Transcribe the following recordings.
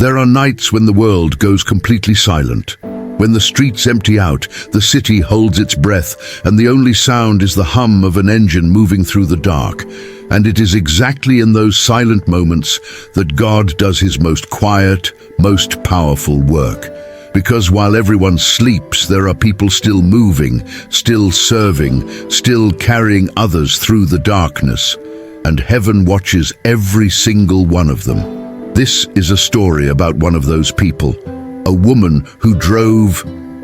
There are nights when the world goes completely silent, when the streets empty out, the city holds its breath, and the only sound is the hum of an engine moving through the dark. And it is exactly in those silent moments that God does his most quiet, most powerful work. Because while everyone sleeps, there are people still moving, still serving, still carrying others through the darkness. And heaven watches every single one of them. This is a story about one of those people. A woman who drove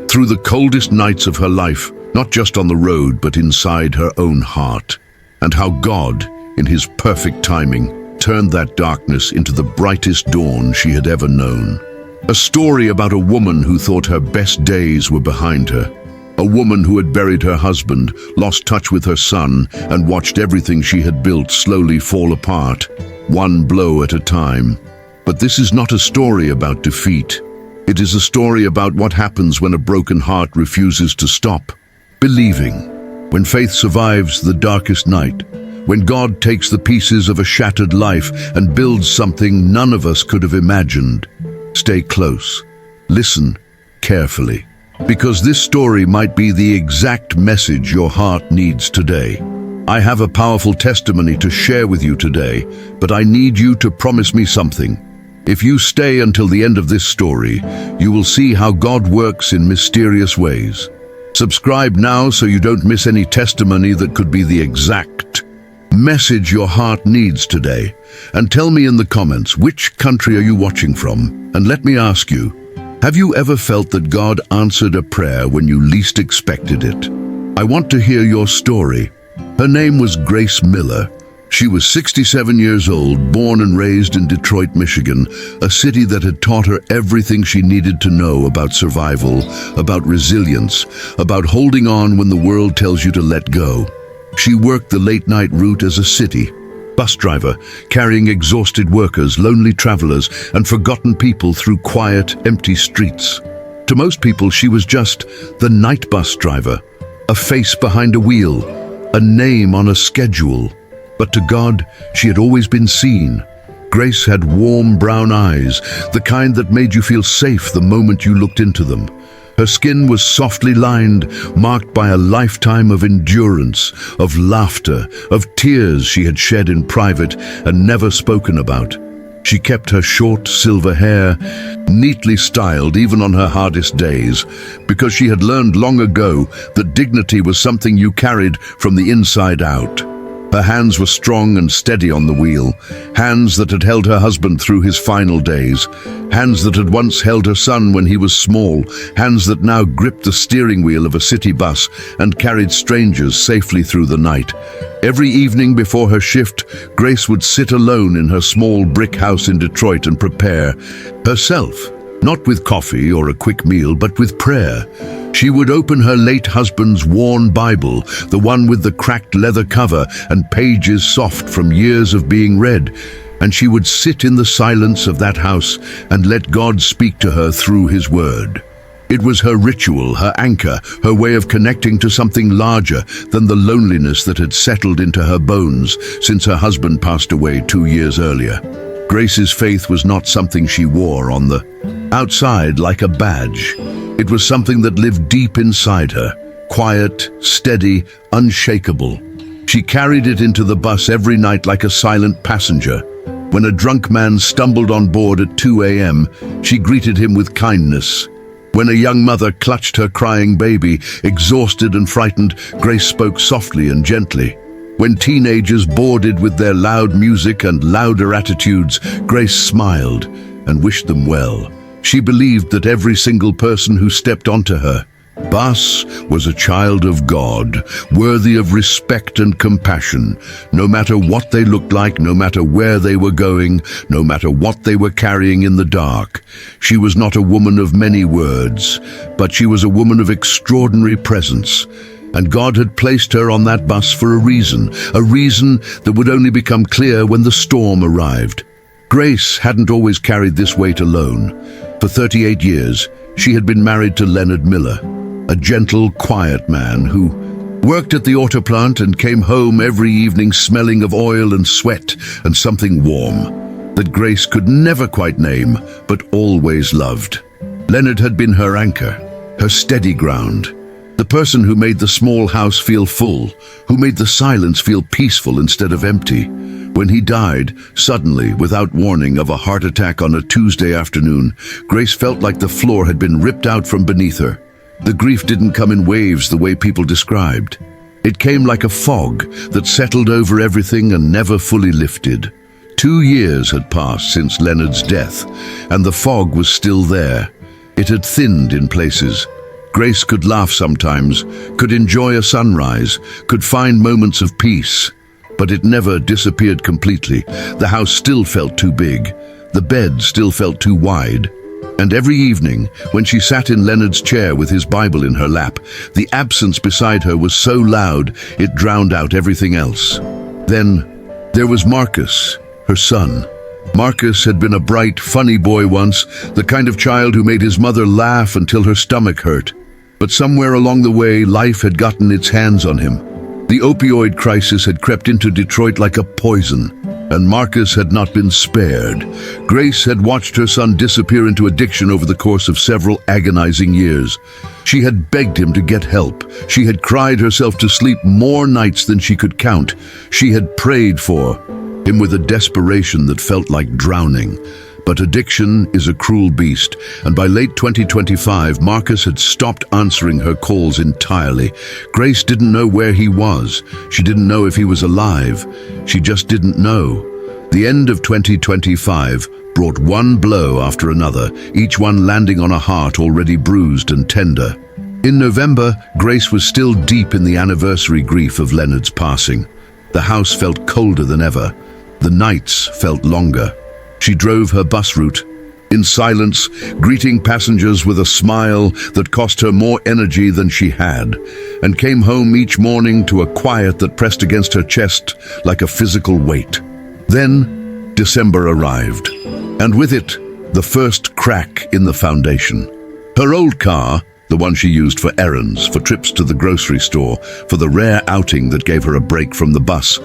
through the coldest nights of her life, not just on the road, but inside her own heart. And how God, in his perfect timing, turned that darkness into the brightest dawn she had ever known. A story about a woman who thought her best days were behind her. A woman who had buried her husband, lost touch with her son, and watched everything she had built slowly fall apart, one blow at a time. But this is not a story about defeat. It is a story about what happens when a broken heart refuses to stop believing, when faith survives the darkest night, when God takes the pieces of a shattered life and builds something none of us could have imagined. Stay close. Listen carefully, because this story might be the exact message your heart needs today. I have a powerful testimony to share with you today, but I need you to promise me something. If you stay until the end of this story, you will see how God works in mysterious ways. Subscribe now so you don't miss any testimony that could be the exact message your heart needs today. And tell me in the comments, which country are you watching from? And let me ask you, have you ever felt that God answered a prayer when you least expected it? I want to hear your story. Her name was Grace Miller. She was 67 years old, born and raised in Detroit, Michigan, a city that had taught her everything she needed to know about survival, about resilience, about holding on when the world tells you to let go. She worked the late-night route as a city bus driver, carrying exhausted workers, lonely travelers, and forgotten people through quiet, empty streets. To most people, she was just the night bus driver, a face behind a wheel, a name on a schedule. But to God, she had always been seen. Grace had warm brown eyes, the kind that made you feel safe the moment you looked into them. Her skin was softly lined, marked by a lifetime of endurance, of laughter, of tears she had shed in private and never spoken about. She kept her short silver hair neatly styled even on her hardest days, because she had learned long ago that dignity was something you carried from the inside out. Her hands were strong and steady on the wheel, hands that had held her husband through his final days, hands that had once held her son when he was small, hands that now gripped the steering wheel of a city bus and carried strangers safely through the night. Every evening before her shift, Grace would sit alone in her small brick house in Detroit and prepare herself, not with coffee or a quick meal, but with prayer. She would open her late husband's worn Bible, the one with the cracked leather cover and pages soft from years of being read, and she would sit in the silence of that house and let God speak to her through his word. It was her ritual, her anchor, her way of connecting to something larger than the loneliness that had settled into her bones since her husband passed away 2 years earlier. Grace's faith was not something she wore on the outside like a badge. It was something that lived deep inside her, quiet, steady, unshakable. She carried it into the bus every night like a silent passenger. When a drunk man stumbled on board at 2 a.m., she greeted him with kindness. When a young mother clutched her crying baby, exhausted and frightened, Grace spoke softly and gently. When teenagers boarded with their loud music and louder attitudes, Grace smiled and wished them well. She believed that every single person who stepped onto her bus was a child of God, worthy of respect and compassion, no matter what they looked like, no matter where they were going, no matter what they were carrying in the dark. She was not a woman of many words, but she was a woman of extraordinary presence. And God had placed her on that bus for a reason that would only become clear when the storm arrived. Grace hadn't always carried this weight alone. For 38 years, she had been married to Leonard Miller, a gentle, quiet man who worked at the auto plant and came home every evening smelling of oil and sweat and something warm. that Grace could never quite name, but always loved. Leonard had been her anchor, her steady ground, the person who made the small house feel full, who made the silence feel peaceful instead of empty. When he died, suddenly, without warning, of a heart attack on a Tuesday afternoon, Grace felt like the floor had been ripped out from beneath her. The grief didn't come in waves the way people described. It came like a fog that settled over everything and never fully lifted. 2 years had passed since Leonard's death, and the fog was still there. It had thinned in places. Grace could laugh sometimes, could enjoy a sunrise, could find moments of peace. But it never disappeared completely. The house still felt too big. The bed still felt too wide. And every evening, when she sat in Leonard's chair with his Bible in her lap, the absence beside her was so loud it drowned out everything else. Then there was Marcus, her son. Marcus had been a bright, funny boy once, the kind of child who made his mother laugh until her stomach hurt. But somewhere along the way, life had gotten its hands on him. The opioid crisis had crept into Detroit like a poison, and Marcus had not been spared. Grace had watched her son disappear into addiction over the course of several agonizing years. She had begged him to get help. She had cried herself to sleep more nights than she could count. She had prayed for him with a desperation that felt like drowning. But addiction is a cruel beast, and by late 2025, Marcus had stopped answering her calls entirely. Grace didn't know where he was. She didn't know if he was alive. She just didn't know. The end of 2025 brought one blow after another, each one landing on a heart already bruised and tender. In November, Grace was still deep in the anniversary grief of Leonard's passing. The house felt colder than ever. The nights felt longer. She drove her bus route, in silence, greeting passengers with a smile that cost her more energy than she had, and came home each morning to a quiet that pressed against her chest like a physical weight. Then, December arrived, and with it, the first crack in the foundation. Her old car, the one she used for errands, for trips to the grocery store, for the rare outing that gave her a break from the bus,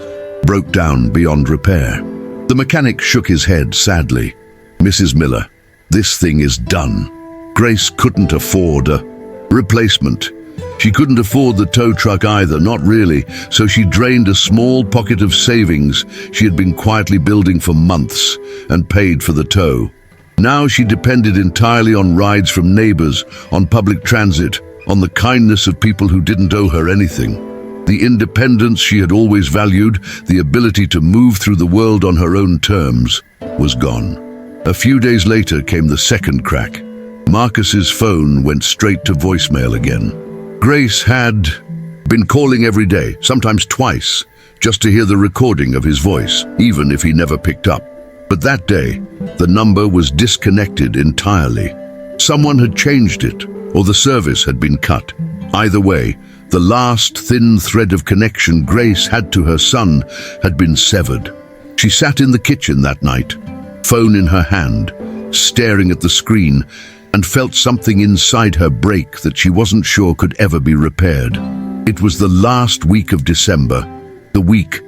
broke down beyond repair. The mechanic shook his head sadly. "Mrs. Miller, this thing is done." Grace couldn't afford a replacement. She couldn't afford the tow truck either, not really, so she drained a small pocket of savings she had been quietly building for months and paid for the tow. Now she depended entirely on rides from neighbors, on public transit, on the kindness of people who didn't owe her anything. The independence she had always valued, the ability to move through the world on her own terms, was gone. A few days later came the second crack. Marcus's phone went straight to voicemail again. Grace had been calling every day, sometimes twice, just to hear the recording of his voice, even if he never picked up. But that day, the number was disconnected entirely. Someone had changed it, or the service had been cut. Either way, the last thin thread of connection Grace had to her son had been severed. She sat in the kitchen that night, phone in her hand, staring at the screen, and felt something inside her break that she wasn't sure could ever be repaired. It was the last week of December, the week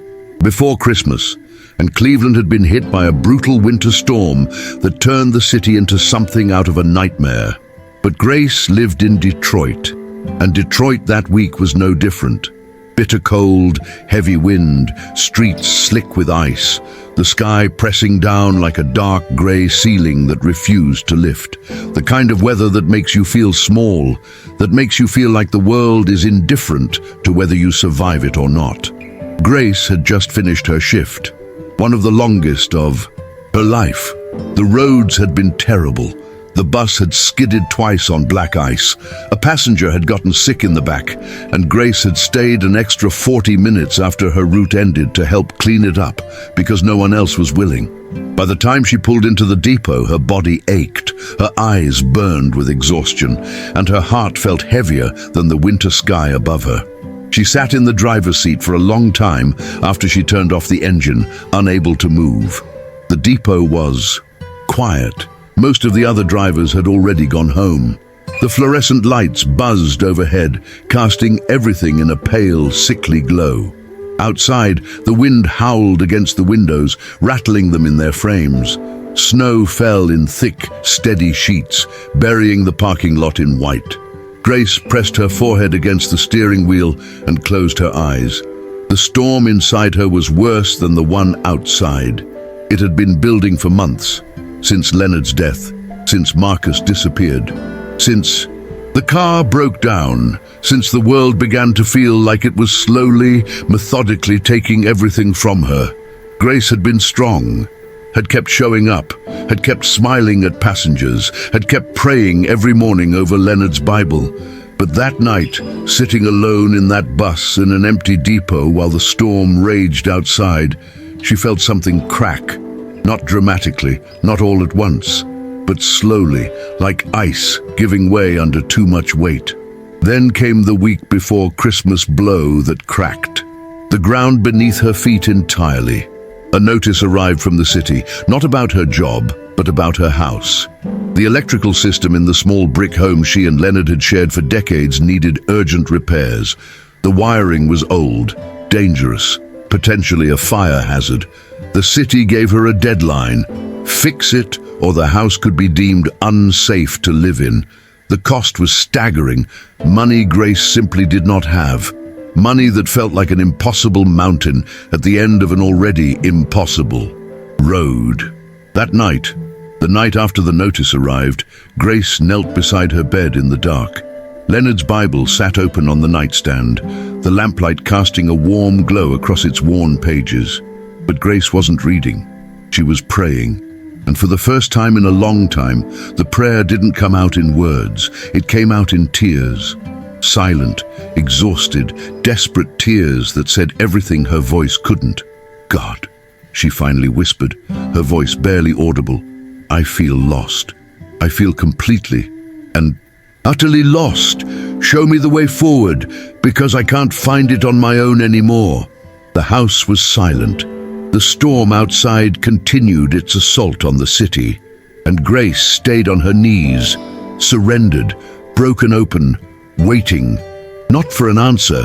before Christmas, and Cleveland had been hit by a brutal winter storm that turned the city into something out of a nightmare. But Grace lived in Detroit, and Detroit that week was no different. Bitter cold, heavy wind, streets slick with ice, the sky pressing down like a dark grey ceiling that refused to lift. The kind of weather that makes you feel small, that makes you feel like the world is indifferent to whether you survive it or not. Grace had just finished her shift, one of the longest of her life. The roads had been terrible. The bus had skidded twice on black ice. A passenger had gotten sick in the back, and Grace had stayed an extra 40 minutes after her route ended to help clean it up because no one else was willing. By the time she pulled into the depot, her body ached, her eyes burned with exhaustion, and her heart felt heavier than the winter sky above her. She sat in the driver's seat for a long time after she turned off the engine, unable to move. The depot was quiet. Most of the other drivers had already gone home. The fluorescent lights buzzed overhead, casting everything in a pale, sickly glow. Outside, the wind howled against the windows, rattling them in their frames. Snow fell in thick, steady sheets, burying the parking lot in white. Grace pressed her forehead against the steering wheel and closed her eyes. The storm inside her was worse than the one outside. It had been building for months, since Leonard's death, since Marcus disappeared, since the car broke down, since the world began to feel like it was slowly, methodically taking everything from her. Grace had been strong, had kept showing up, had kept smiling at passengers, had kept praying every morning over Leonard's Bible. But that night, sitting alone in that bus in an empty depot while the storm raged outside, she felt something crack, not dramatically, not all at once, but slowly, like ice giving way under too much weight. Then came the week before Christmas blow that cracked the ground beneath her feet entirely. A notice arrived from the city, not about her job, but about her house. The electrical system in the small brick home she and Leonard had shared for decades needed urgent repairs. The wiring was old, dangerous, potentially a fire hazard. The city gave her a deadline: fix it, or the house could be deemed unsafe to live in. The cost was staggering, money Grace simply did not have. Money that felt like an impossible mountain at the end of an already impossible road. That night, the night after the notice arrived, Grace knelt beside her bed in the dark. Leonard's Bible sat open on the nightstand, the lamplight casting a warm glow across its worn pages. But Grace wasn't reading. She was praying. And for the first time in a long time, the prayer didn't come out in words. It came out in tears. Silent, exhausted, desperate tears that said everything her voice couldn't. "God," she finally whispered, her voice barely audible. "I feel lost. I feel completely and utterly lost. Show me the way forward, because I can't find it on my own anymore." The house was silent. The storm outside continued its assault on the city, and Grace stayed on her knees, surrendered, broken open, waiting, not for an answer,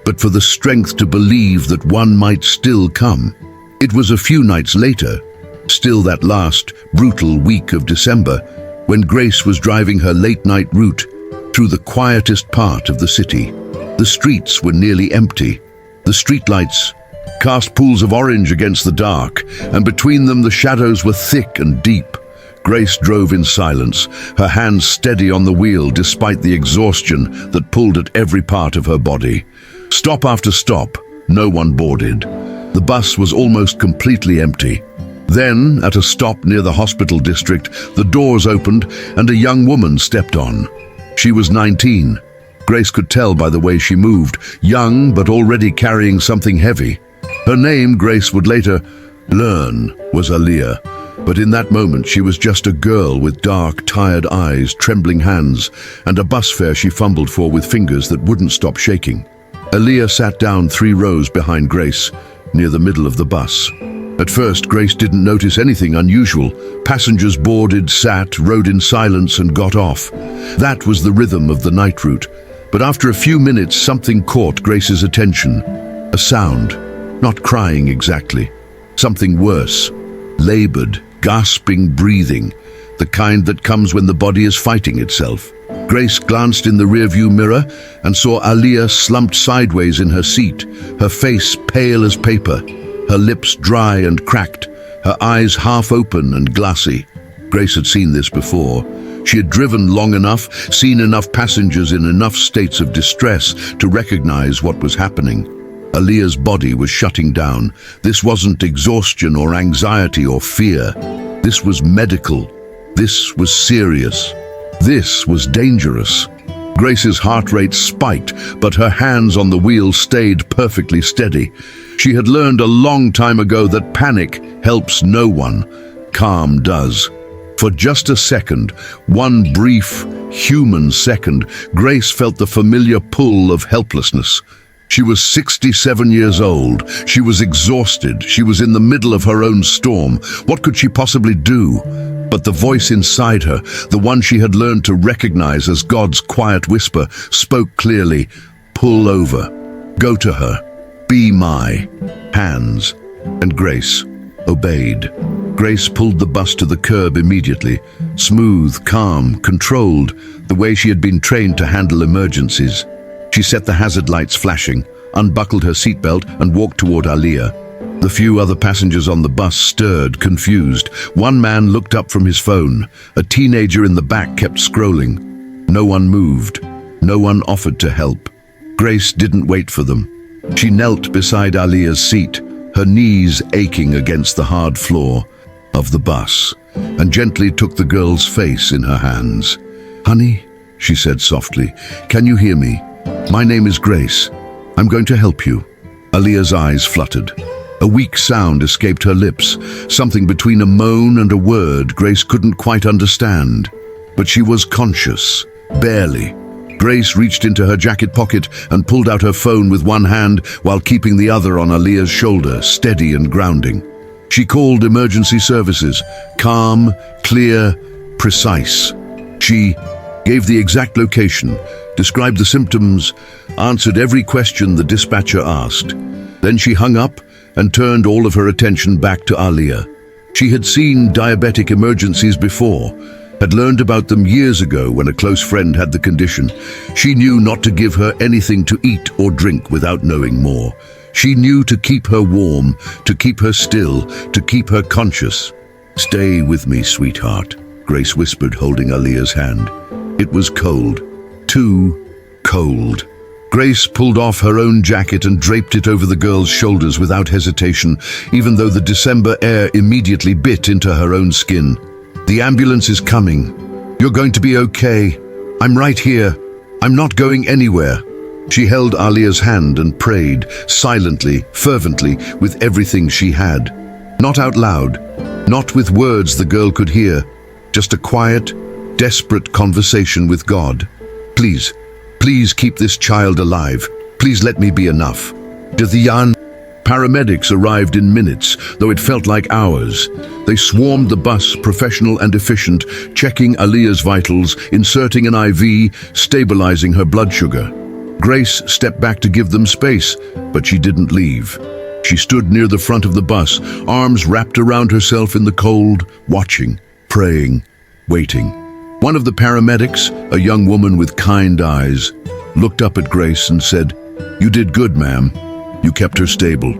but for the strength to believe that one might still come. It was a few nights later, still that last, brutal week of December, when Grace was driving her late-night route through the quietest part of the city. The streets were nearly empty. The streetlights cast pools of orange against the dark, and between them the shadows were thick and deep. Grace drove in silence, her hands steady on the wheel despite the exhaustion that pulled at every part of her body. Stop after stop, no one boarded. The bus was almost completely empty. Then, at a stop near the hospital district, the doors opened and a young woman stepped on. She was 19. Grace could tell by the way she moved, young but already carrying something heavy. Her name, Grace would later learn, was Aaliyah. But in that moment she was just a girl with dark, tired eyes, trembling hands, and a bus fare she fumbled for with fingers that wouldn't stop shaking. Aaliyah sat down 3 rows behind Grace, near the middle of the bus. At first, Grace didn't notice anything unusual. Passengers boarded, sat, rode in silence and got off. That was the rhythm of the night route. But after a few minutes, something caught Grace's attention. A sound, not crying exactly, something worse. Labored, gasping breathing, the kind that comes when the body is fighting itself. Grace glanced in the rearview mirror and saw Aaliyah slumped sideways in her seat, her face pale as paper, her lips dry and cracked, her eyes half open and glassy. Grace had seen this before. She had driven long enough, seen enough passengers in enough states of distress to recognize what was happening. Aaliyah's body was shutting down. This wasn't exhaustion or anxiety or fear. This was medical. This was serious. This was dangerous. Grace's heart rate spiked, but her hands on the wheel stayed perfectly steady. She had learned a long time ago that panic helps no one. Calm does. For just a second, one brief, human second, Grace felt the familiar pull of helplessness. She was 67 years old. She was exhausted. She was in the middle of her own storm. What could she possibly do? But the voice inside her, the one she had learned to recognize as God's quiet whisper, spoke clearly. Pull over. Go to her. Be my hands. And Grace obeyed. Grace pulled the bus to the curb immediately, smooth, calm, controlled, the way she had been trained to handle emergencies. She set the hazard lights flashing, unbuckled her seatbelt, and walked toward Aliyah. The few other passengers on the bus stirred, confused. One man looked up from his phone. A teenager in the back kept scrolling. No one moved. No one offered to help. Grace didn't wait for them. She knelt beside Aliyah's seat, her knees aching against the hard floor of the bus, and gently took the girl's face in her hands. "Honey," she said softly, "can you hear me? My name is Grace. I'm going to help you." Aliyah's eyes fluttered. A weak sound escaped her lips, something between a moan and a word Grace couldn't quite understand. But she was conscious, barely. Grace reached into her jacket pocket and pulled out her phone with one hand while keeping the other on Aliyah's shoulder, steady and grounding. She called emergency services, calm, clear, precise. She gave the exact location, described the symptoms, answered every question the dispatcher asked. Then she hung up and turned all of her attention back to Aliyah. She had seen diabetic emergencies before, had learned about them years ago when a close friend had the condition. She knew not to give her anything to eat or drink without knowing more. She knew to keep her warm, to keep her still, to keep her conscious. "Stay with me, sweetheart," Grace whispered, holding Aliyah's hand. It was cold, too cold. Grace pulled off her own jacket and draped it over the girl's shoulders without hesitation, even though the December air immediately bit into her own skin. "The ambulance is coming. You're going to be okay. I'm right here. I'm not going anywhere." She held Aliyah's hand and prayed, silently, fervently, with everything she had. Not out loud, not with words the girl could hear, just a quiet, desperate conversation with God. "Please, please keep this child alive. Please let me be enough." Dithian. Paramedics arrived in minutes, though it felt like hours. They swarmed the bus, professional and efficient, checking Aliyah's vitals, inserting an IV, stabilizing her blood sugar. Grace stepped back to give them space, but she didn't leave. She stood near the front of the bus, arms wrapped around herself in the cold, watching, praying, waiting. One of the paramedics, a young woman with kind eyes, looked up at Grace and said, "You did good, ma'am. You kept her stable.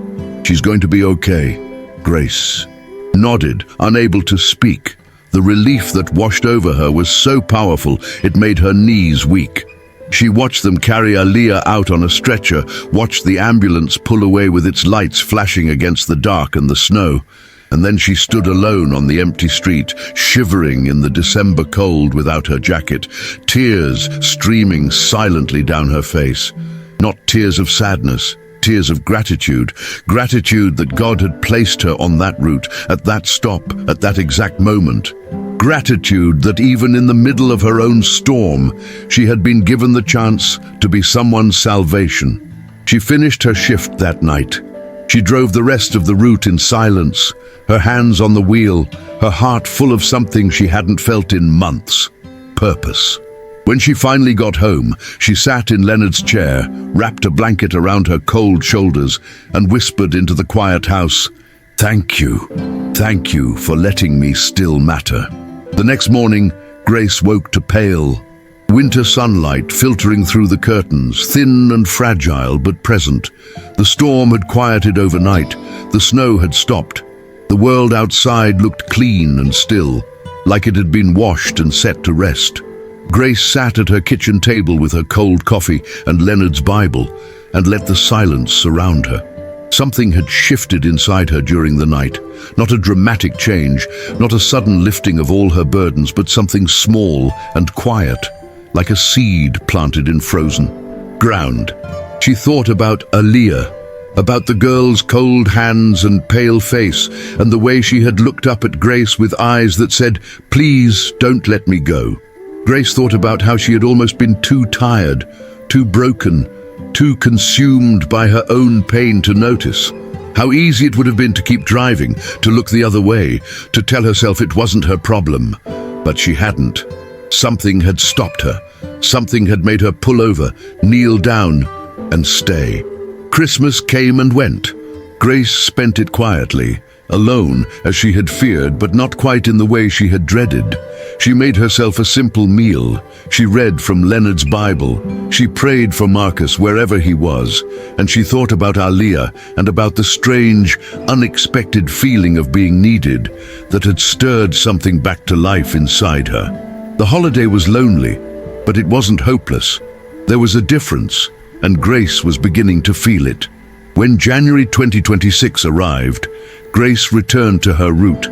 She's going to be okay." Grace nodded, unable to speak. The relief that washed over her was so powerful it made her knees weak. She watched them carry Aliyah out on a stretcher, watched the ambulance pull away with its lights flashing against the dark and the snow. And then she stood alone on the empty street, shivering in the December cold without her jacket, tears streaming silently down her face. Not tears of sadness, tears of gratitude. Gratitude that God had placed her on that route, at that stop, at that exact moment. Gratitude that even in the middle of her own storm, she had been given the chance to be someone's salvation. She finished her shift that night. She drove the rest of the route in silence, her hands on the wheel, her heart full of something she hadn't felt in months: purpose. When she finally got home, she sat in Leonard's chair, wrapped a blanket around her cold shoulders, and whispered into the quiet house, Thank you for letting me still matter." The next morning, Grace woke to pale, winter sunlight filtering through the curtains, thin and fragile but present. The storm had quieted overnight, the snow had stopped. The world outside looked clean and still, like it had been washed and set to rest. Grace sat at her kitchen table with her cold coffee and Leonard's Bible and let the silence surround her. Something had shifted inside her during the night. Not a dramatic change, not a sudden lifting of all her burdens, but something small and quiet, like a seed planted in frozen ground. She thought about Aliyah, about the girl's cold hands and pale face, and the way she had looked up at Grace with eyes that said, "Please don't let me go." Grace thought about how she had almost been too tired, too broken, too consumed by her own pain to notice. How easy it would have been to keep driving, to look the other way, to tell herself it wasn't her problem. But she hadn't. Something had stopped her. Something had made her pull over, kneel down, and stay. Christmas came and went. Grace spent it quietly, alone as she had feared, but not quite in the way she had dreaded. She made herself a simple meal. She read from Leonard's Bible. She prayed for Marcus wherever he was, and she thought about Aliyah and about the strange, unexpected feeling of being needed that had stirred something back to life inside her. The holiday was lonely, but it wasn't hopeless. There was a difference, and Grace was beginning to feel it. When January 2026 arrived, Grace returned to her route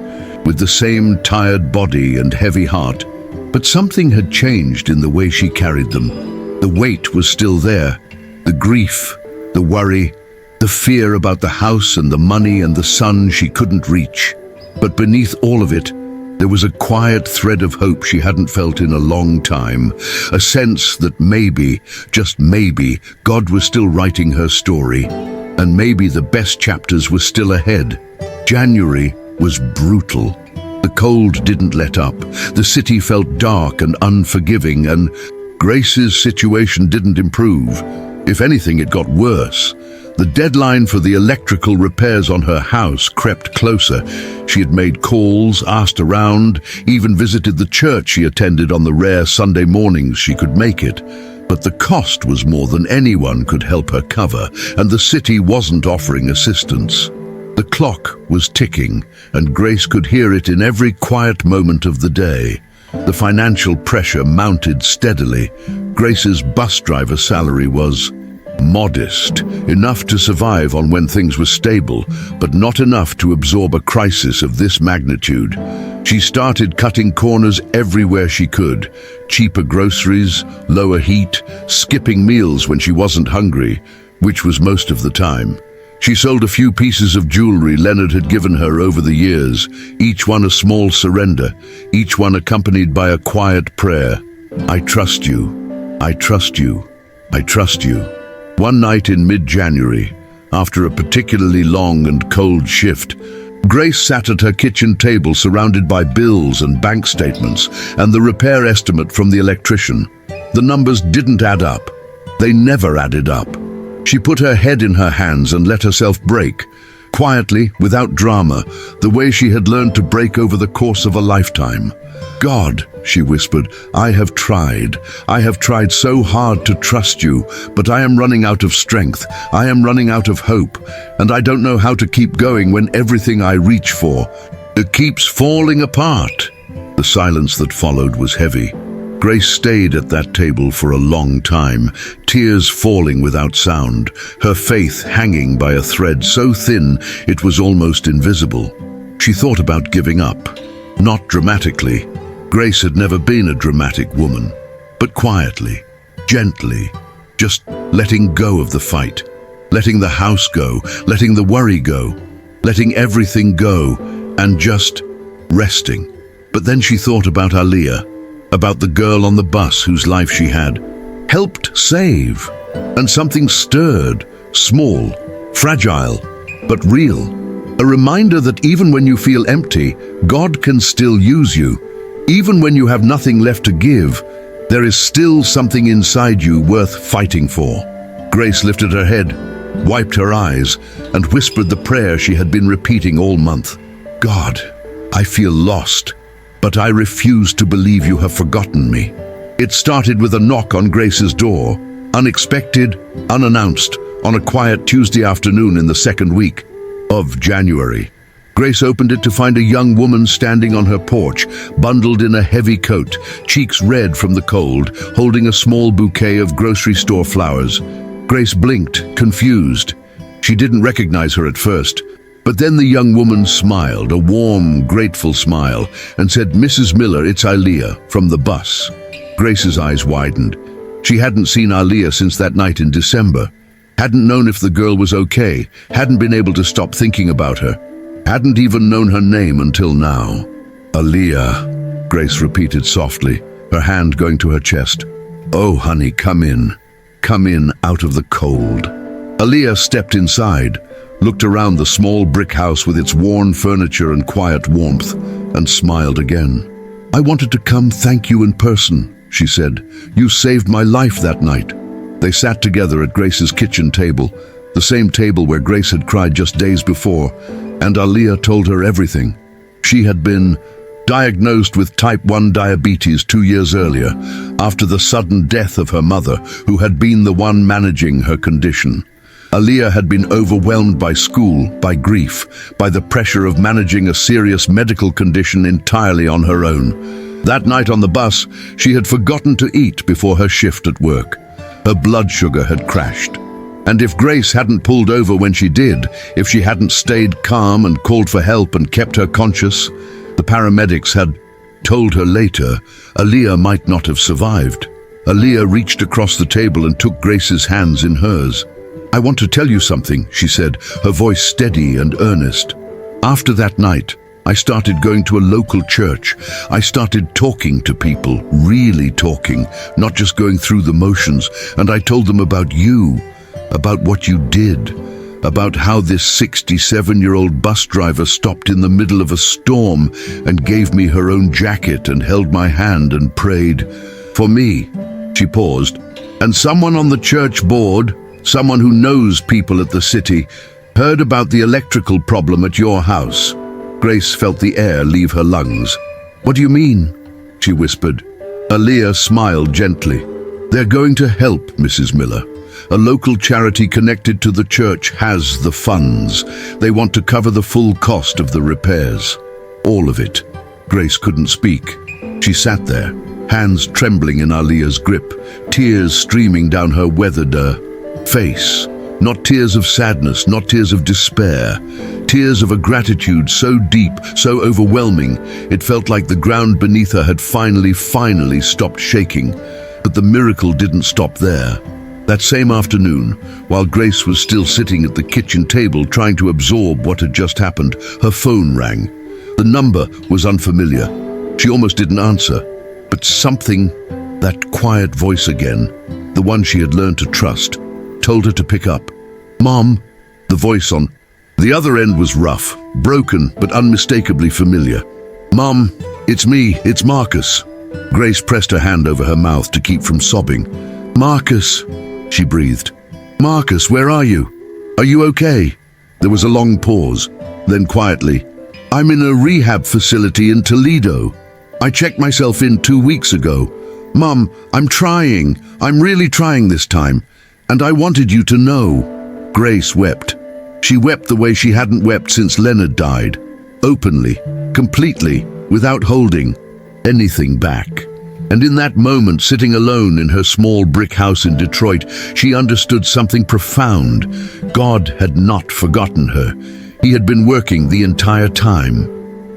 with the same tired body and heavy heart, but something had changed in the way she carried them. The weight was still there, the grief, the worry, the fear about the house and the money and the son she couldn't reach. But beneath all of it, there was a quiet thread of hope she hadn't felt in a long time, a sense that maybe, just maybe, God was still writing her story, and maybe the best chapters were still ahead. January was brutal. The cold didn't let up. The city felt dark and unforgiving, and Grace's situation didn't improve. If anything, it got worse. The deadline for the electrical repairs on her house crept closer. She had made calls, asked around, even visited the church she attended on the rare Sunday mornings she could make it. But the cost was more than anyone could help her cover, and the city wasn't offering assistance. The clock was ticking, and Grace could hear it in every quiet moment of the day. The financial pressure mounted steadily. Grace's bus driver salary was modest, enough to survive on when things were stable, but not enough to absorb a crisis of this magnitude. She started cutting corners everywhere she could. Cheaper groceries, lower heat, skipping meals when she wasn't hungry, which was most of the time. She sold a few pieces of jewelry Leonard had given her over the years, each one a small surrender, each one accompanied by a quiet prayer. I trust you. I trust you. I trust you. One night in mid-January, after a particularly long and cold shift, Grace sat at her kitchen table surrounded by bills and bank statements and the repair estimate from the electrician. The numbers didn't add up. They never added up. She put her head in her hands and let herself break, quietly, without drama, the way she had learned to break over the course of a lifetime. God, she whispered, I have tried so hard to trust you, but I am running out of strength, I am running out of hope, and I don't know how to keep going when everything I reach for, it keeps falling apart. The silence that followed was heavy. Grace stayed at that table for a long time, tears falling without sound, her faith hanging by a thread so thin it was almost invisible. She thought about giving up, not dramatically. Grace had never been a dramatic woman, but quietly, gently, just letting go of the fight, letting the house go, letting the worry go, letting everything go, and just resting. But then she thought about Aliyah, about the girl on the bus whose life she had helped save, and something stirred, small, fragile, but real. A reminder that even when you feel empty, God can still use you. Even when you have nothing left to give, there is still something inside you worth fighting for. Grace lifted her head, wiped her eyes, and whispered the prayer she had been repeating all month. God, I feel lost, but I refuse to believe you have forgotten me. It started with a knock on Grace's door, unexpected, unannounced, on a quiet Tuesday afternoon in the second week of January. Grace opened it to find a young woman standing on her porch, bundled in a heavy coat, cheeks red from the cold, holding a small bouquet of grocery store flowers. Grace blinked, confused. She didn't recognize her at first, but then the young woman smiled, a warm, grateful smile, and said, Mrs. Miller, it's Aliyah, from the bus. Grace's eyes widened. She hadn't seen Aliyah since that night in December, hadn't known if the girl was okay, hadn't been able to stop thinking about her, hadn't even known her name until now. Aliyah, Grace repeated softly, her hand going to her chest. Oh, honey, come in out of the cold. Aliyah stepped inside, looked around the small brick house with its worn furniture and quiet warmth, and smiled again. I wanted to come thank you in person, she said. You saved my life that night. They sat together at Grace's kitchen table, the same table where Grace had cried just days before, and Aaliyah told her everything. She had been diagnosed with type 1 diabetes 2 years earlier, after the sudden death of her mother, who had been the one managing her condition. Aaliyah had been overwhelmed by school, by grief, by the pressure of managing a serious medical condition entirely on her own. That night on the bus, she had forgotten to eat before her shift at work. Her blood sugar had crashed. And if Grace hadn't pulled over when she did, if she hadn't stayed calm and called for help and kept her conscious, the paramedics had told her later, Aaliyah might not have survived. Aaliyah reached across the table and took Grace's hands in hers. "I want to tell you something," she said, her voice steady and earnest. "After that night, I started going to a local church. I started talking to people, really talking, not just going through the motions, and I told them about you, about what you did, about how this 67-year-old bus driver stopped in the middle of a storm and gave me her own jacket and held my hand and prayed for me." She paused. "And someone on the church board, someone who knows people at the city, heard about the electrical problem at your house." Grace felt the air leave her lungs. "What do you mean?" she whispered. Aaliyah smiled gently. "They're going to help, Mrs. Miller. A local charity connected to the church has the funds. They want to cover the full cost of the repairs. All of it." Grace couldn't speak. She sat there, hands trembling in Aaliyah's grip, tears streaming down her weathered face. Not tears of sadness, not tears of despair. Tears of a gratitude so deep, so overwhelming, it felt like the ground beneath her had finally stopped shaking. But the miracle didn't stop there. That same afternoon, while Grace was still sitting at the kitchen table trying to absorb what had just happened, her phone rang. The number was unfamiliar. She almost didn't answer. But something, that quiet voice again, the one she had learned to trust, told her to pick up. "Mom," the voice on the other end was rough, broken, but unmistakably familiar. "Mom, it's me, it's Marcus." Grace pressed her hand over her mouth to keep from sobbing. "Marcus," she breathed. "Marcus, where are you? Are you okay?" There was a long pause. Then quietly, "I'm in a rehab facility in Toledo. I checked myself in 2 weeks ago. Mom, I'm trying. I'm really trying this time. And I wanted you to know." Grace wept. She wept the way she hadn't wept since Leonard died. Openly, completely, without holding anything back. And in that moment, sitting alone in her small brick house in Detroit, she understood something profound. God had not forgotten her. He had been working the entire time.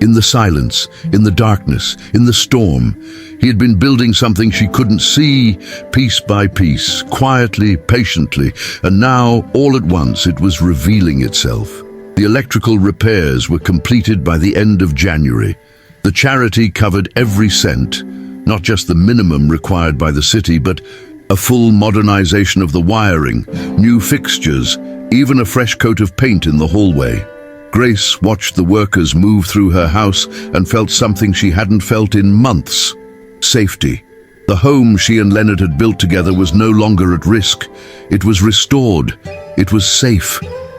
In the silence, in the darkness, in the storm, he had been building something she couldn't see, piece by piece, quietly, patiently, and now, all at once, it was revealing itself. The electrical repairs were completed by the end of January. The charity covered every cent, not just the minimum required by the city, but a full modernization of the wiring, new fixtures, even a fresh coat of paint in the hallway. Grace watched the workers move through her house and felt something she hadn't felt in months. Safety. The home she and Leonard had built together was no longer at risk. It was restored. It was safe.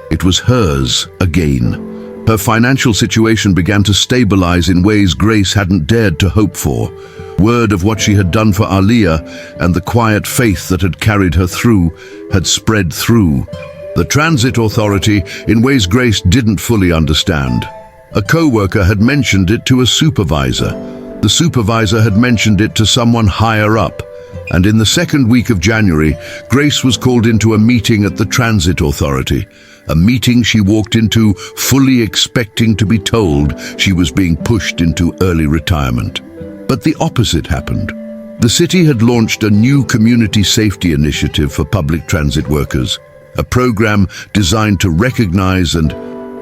It was hers again. Her financial situation began to stabilize in ways Grace hadn't dared to hope for. Word of what she had done for Aaliyah and the quiet faith that had carried her through had spread through the transit authority in ways Grace didn't fully understand. A co-worker had mentioned it to a supervisor. The supervisor had mentioned it to someone higher up. And in the second week of January, Grace was called into a meeting at the transit authority. A meeting she walked into fully expecting to be told she was being pushed into early retirement. But the opposite happened. The city had launched a new community safety initiative for public transit workers, a program designed to recognize and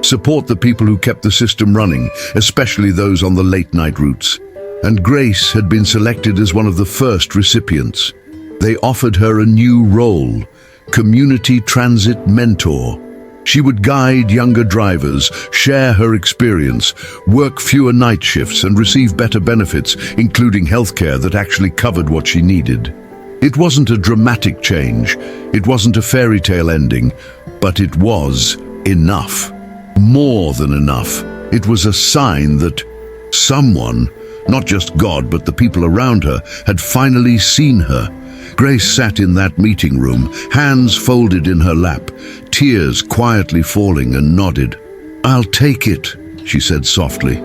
support the people who kept the system running, especially those on the late-night routes. And Grace had been selected as one of the first recipients. They offered her a new role, community transit mentor. She would guide younger drivers, share her experience, work fewer night shifts, and receive better benefits, including healthcare that actually covered what she needed. It wasn't a dramatic change, it wasn't a fairy tale ending, but it was enough. More than enough. It was a sign that someone, not just God but the people around her, had finally seen her. Grace sat in that meeting room, hands folded in her lap, tears quietly falling, and nodded. "I'll take it," she said softly.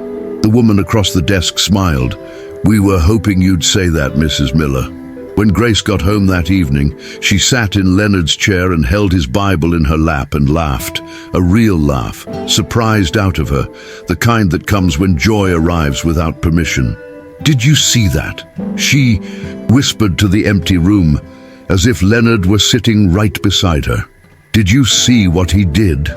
The woman across the desk smiled. "We were hoping you'd say that, Mrs. Miller." When Grace got home that evening, she sat in Leonard's chair and held his Bible in her lap and laughed. A real laugh, surprised out of her, the kind that comes when joy arrives without permission. "Did you see that?" she whispered to the empty room, as if Leonard were sitting right beside her. "Did you see what he did?"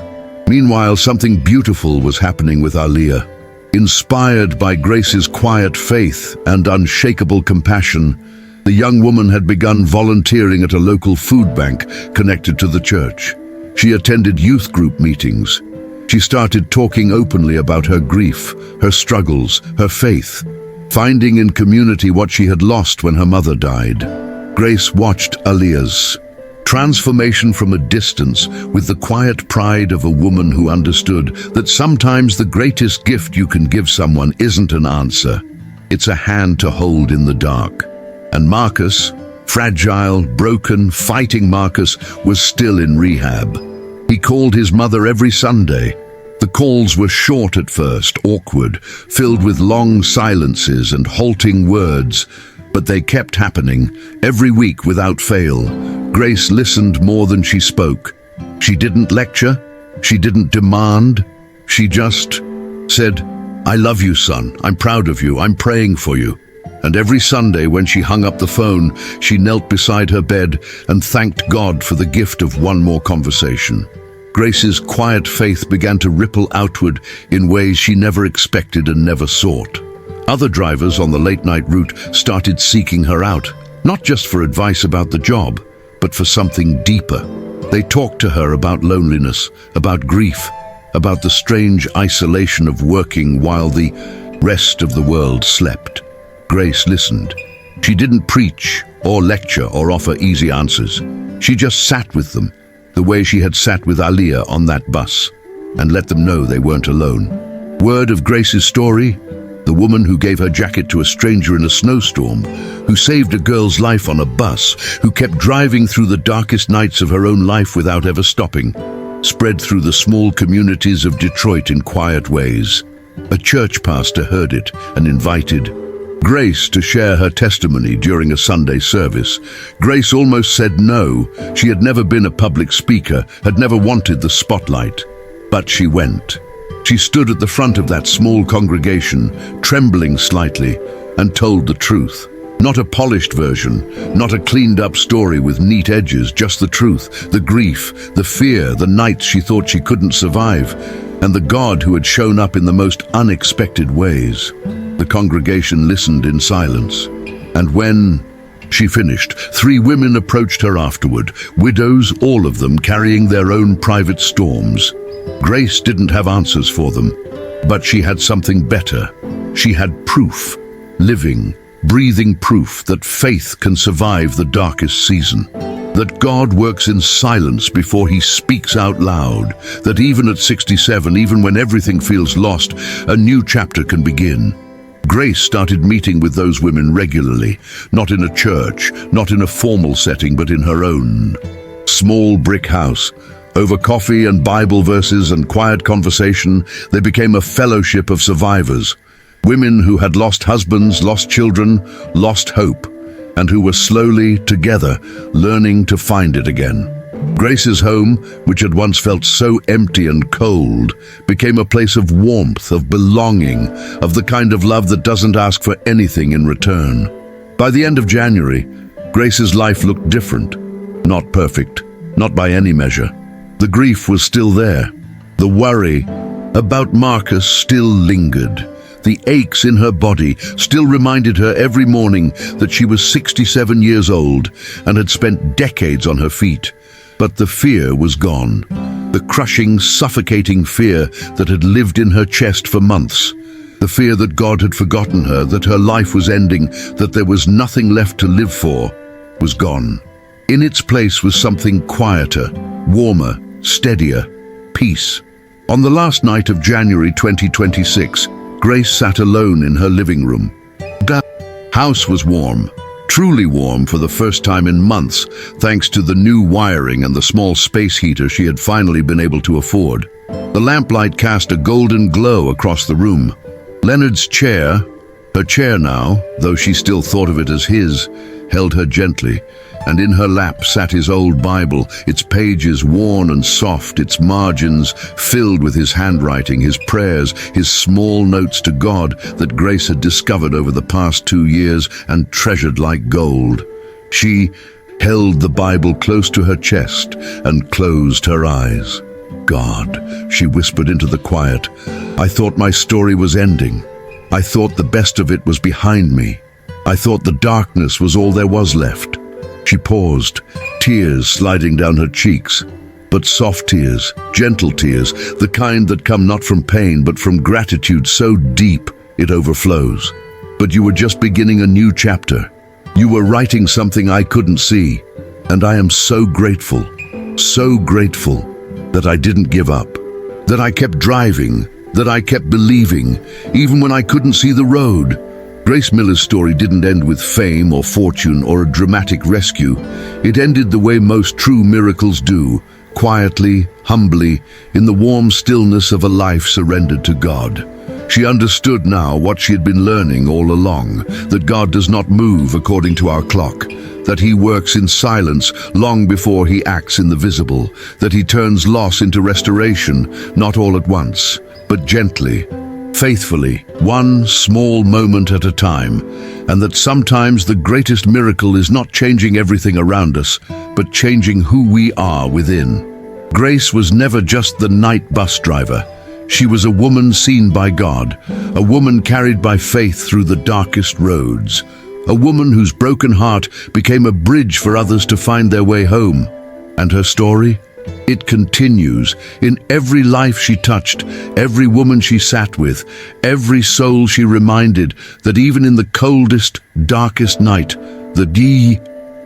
Meanwhile, something beautiful was happening with Aliyah. Inspired by Grace's quiet faith and unshakable compassion, the young woman had begun volunteering at a local food bank connected to the church. She attended youth group meetings. She started talking openly about her grief, her struggles, her faith, finding in community what she had lost when her mother died. Grace watched Aliyah's transformation from a distance with the quiet pride of a woman who understood that sometimes the greatest gift you can give someone isn't an answer, it's a hand to hold in the dark. And Marcus, fragile, broken, fighting Marcus, was still in rehab. He called his mother every Sunday. The calls were short at first, awkward, filled with long silences and halting words, but they kept happening, every week without fail. Grace listened more than she spoke. She didn't lecture, she didn't demand, she just said, "I love you, son, I'm proud of you, I'm praying for you." And every Sunday when she hung up the phone, she knelt beside her bed and thanked God for the gift of one more conversation. Grace's quiet faith began to ripple outward in ways she never expected and never sought. Other drivers on the late-night route started seeking her out, not just for advice about the job, but for something deeper. They talked to her about loneliness, about grief, about the strange isolation of working while the rest of the world slept. Grace listened. She didn't preach or lecture or offer easy answers. She just sat with them, the way she had sat with Aliyah on that bus, and let them know they weren't alone. Word of Grace's story? The woman who gave her jacket to a stranger in a snowstorm, who saved a girl's life on a bus, who kept driving through the darkest nights of her own life without ever stopping, spread through the small communities of Detroit in quiet ways. A church pastor heard it and invited Grace to share her testimony during a Sunday service. Grace almost said no. She had never been a public speaker, had never wanted the spotlight. But she went. She stood at the front of that small congregation, trembling slightly, and told the truth. Not a polished version, not a cleaned-up story with neat edges, just the truth, the grief, the fear, the nights she thought she couldn't survive, and the God who had shown up in the most unexpected ways. The congregation listened in silence, and when she finished, 3 women approached her afterward, widows, all of them carrying their own private storms. Grace didn't have answers for them, but she had something better. She had proof, living, breathing proof that faith can survive the darkest season, that God works in silence before he speaks out loud, that even at 67, even when everything feels lost, a new chapter can begin. Grace started meeting with those women regularly, not in a church, not in a formal setting, but in her own small brick house. Over coffee and Bible verses and quiet conversation, they became a fellowship of survivors. Women who had lost husbands, lost children, lost hope, and who were slowly, together, learning to find it again. Grace's home, which had once felt so empty and cold, became a place of warmth, of belonging, of the kind of love that doesn't ask for anything in return. By the end of January, Grace's life looked different. Not perfect, not by any measure. The grief was still there. The worry about Marcus still lingered. The aches in her body still reminded her every morning that she was 67 years old and had spent decades on her feet. But the fear was gone. The crushing, suffocating fear that had lived in her chest for months. The fear that God had forgotten her, that her life was ending, that there was nothing left to live for. was gone. In its place was something quieter, warmer, steadier, peace. On the last night of January 2026, Grace sat alone in her living room. The house was warm, truly warm for the first time in months, thanks to the new wiring and the small space heater she had finally been able to afford. The lamplight cast a golden glow across the room. Leonard's chair, her chair now, though she still thought of it as his, held her gently, and in her lap sat his old Bible, its pages worn and soft, its margins filled with his handwriting, his prayers, his small notes to God that Grace had discovered over the past 2 years and treasured like gold. She held the Bible close to her chest and closed her eyes. "God," she whispered into the quiet, "I thought my story was ending. I thought the best of it was behind me. I thought the darkness was all there was left." She paused, tears sliding down her cheeks. But soft tears, gentle tears, the kind that come not from pain but from gratitude so deep it overflows. "But you were just beginning a new chapter. You were writing something I couldn't see. And I am so grateful that I didn't give up, that I kept driving, that I kept believing, even when I couldn't see the road." Grace Miller's story didn't end with fame or fortune or a dramatic rescue. It ended the way most true miracles do, quietly, humbly, in the warm stillness of a life surrendered to God. She understood now what she had been learning all along, that God does not move according to our clock, that he works in silence long before he acts in the visible, that he turns loss into restoration, not all at once, but gently, faithfully, one small moment at a time, and that sometimes the greatest miracle is not changing everything around us, but changing who we are within. Grace was never just the night bus driver. She was a woman seen by God, a woman carried by faith through the darkest roads, a woman whose broken heart became a bridge for others to find their way home. And her story? It continues in every life she touched, every woman she sat with, every soul she reminded that even in the coldest, darkest night, the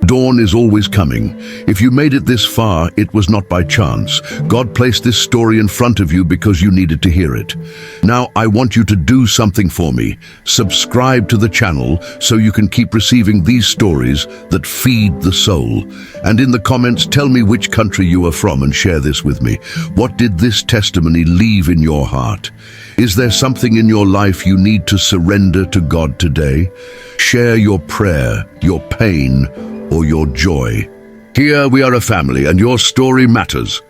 dawn is always coming. If you made it this far, it was not by chance. God placed this story in front of you because you needed to hear it. Now I want you to do something for me. Subscribe to the channel so you can keep receiving these stories that feed the soul. And in the comments, tell me which country you are from and share this with me. What did this testimony leave in your heart? Is there something in your life you need to surrender to God today? Share your prayer, your pain, or your joy. Here we are a family, and your story matters.